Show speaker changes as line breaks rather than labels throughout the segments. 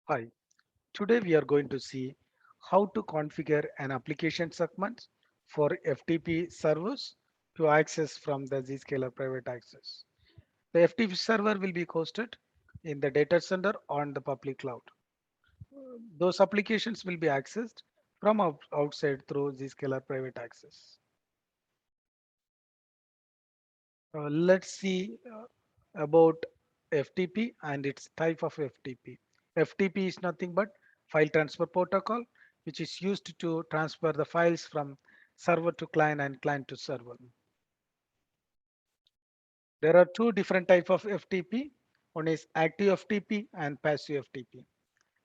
Hi, today we are going to see how to configure an application segment for FTP servers to access from the Zscaler private access. The FTP server will be hosted in the data center on the public cloud. Those applications will be accessed from outside through Zscaler private access. Let's see about FTP and its type of FTP. FTP is nothing but file transfer protocol, which is used to transfer the files from server to client and client to server. There are two different types of FTP. One is active FTP and passive FTP.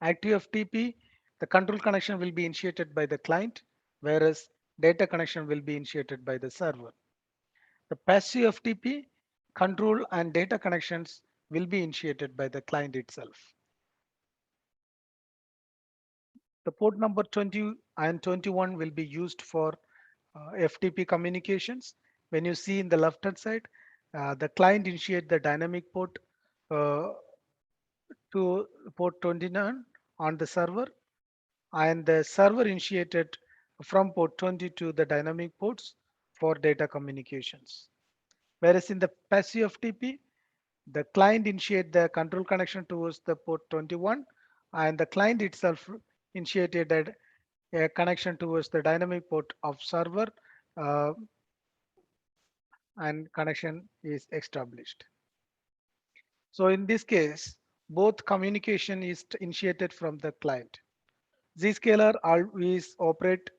Active FTP, the control connection will be initiated by the client, whereas data connection will be initiated by the server. The passive FTP control and data connections will be initiated by the client itself. The port number 20 and 21 will be used for FTP communications. When you see in the left hand side, the client initiate the dynamic port uh, to port 29 on the server, and the server initiated from port 20 to the dynamic ports for data communications. Whereas in the passive FTP, the client initiate the control connection towards the port 21, and the client itself initiated a connection towards the dynamic port of server, uh, and connection is established. So in this case, both communication is initiated from the client. Zscaler always operate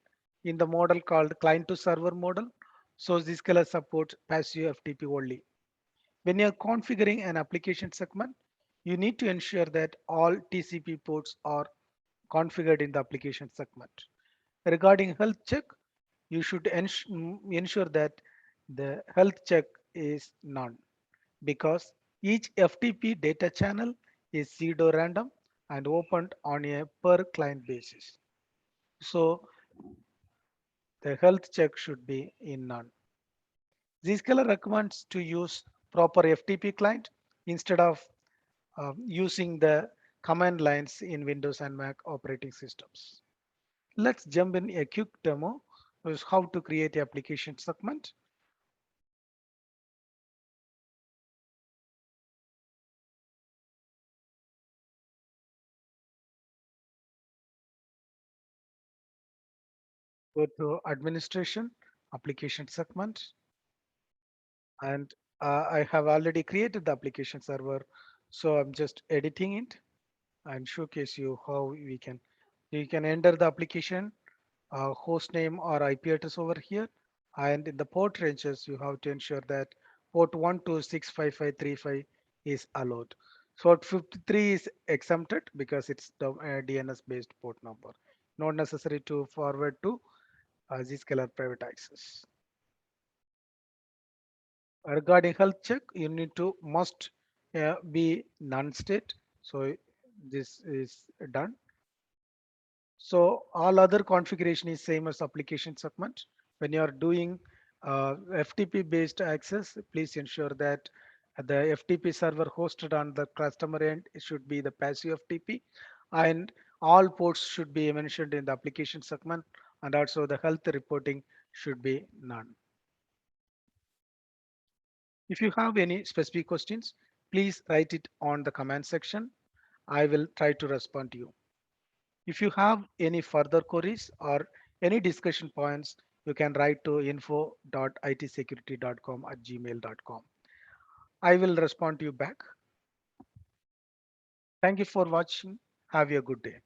in the model called client to server model. So Zscaler supports passive FTP only. When you're configuring an application segment, you need to ensure that all TCP ports are configured in the application segment. Regarding health check, you should ensure that the health check is none because each FTP data channel is pseudo random and opened on a per client basis. So the health check should be in none. Zscaler recommends to use proper FTP client instead of using the command lines in Windows and Mac operating systems. Let's jump in a quick demo of how to create an application segment. Go to administration, application segment, and I have already created the application server. So I'm just editing it and showcase you how you can enter the application host name or IP address over here. And in the port ranges, you have to ensure that port 1265535 is allowed. So port 53 is exempted because it's the DNS based port number, not necessary to forward to Zscaler private access. Regarding health check, you need to must be non-state. So this is done. So all other configuration is same as application segment. When you are doing FTP based access, please ensure that the FTP server hosted on the customer end it should be the passive FTP, and all ports should be mentioned in the application segment, and also the health reporting should be none. If you have any specific questions, please write it on the comment section. I will try to respond to you. If you have any further queries or any discussion points, you can write to info.itsecurity.com@gmail.com. I will respond to you back. Thank you for watching. Have a good day.